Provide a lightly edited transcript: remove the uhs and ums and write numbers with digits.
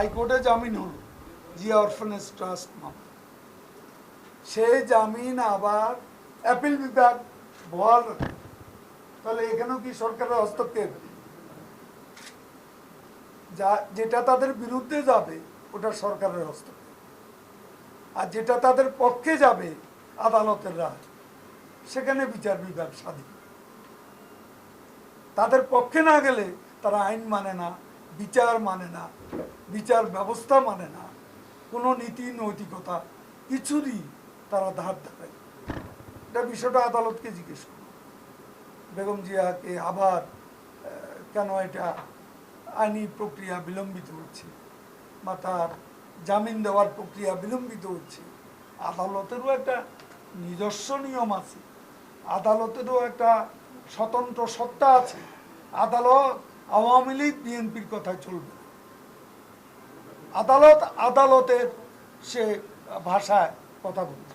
হাইকোর্টে জামিন হলো জিয়া অরফানেজ ট্রাস্ট মামলা, সেই জামিন আবার অ্যাপিল বিভাগ বহাল রাখে। তাহলে এখানেও কি সরকারের হস্তক্ষেপ? যেটা তাদের বিরুদ্ধে যাবে ওটা সরকারের হস্তক্ষেপ, আর যেটা তাদের পক্ষে যাবে আদালতের রায়, সেখানে বিচার বিভাগ স্বাধীন। তাদের পক্ষে না গেলে তারা আইন মানে না, বিচার মানে না, বিচার ব্যবস্থা মানে না, কোনো নীতি নৈতিকতা কিছুরই তারা ধার ধারে। এটা বিষয়টা আদালতকে জিজ্ঞেস করুন। বেগম জিয়াকে আবার কেন এটা আইনি প্রক্রিয়া বিলম্বিত হচ্ছে বা তার জামিন দেওয়ার প্রক্রিয়া বিলম্বিত হচ্ছে, আদালতেরও একটা নিজস্ব নিয়ম আছে, আদালতেরও একটা স্বতন্ত্র সত্তা আছে। আদালত আওয়ামী লীগ বিএনপির কথায় চলবে না, আদালত আদালতের সে ভাষায় কথা বলছে।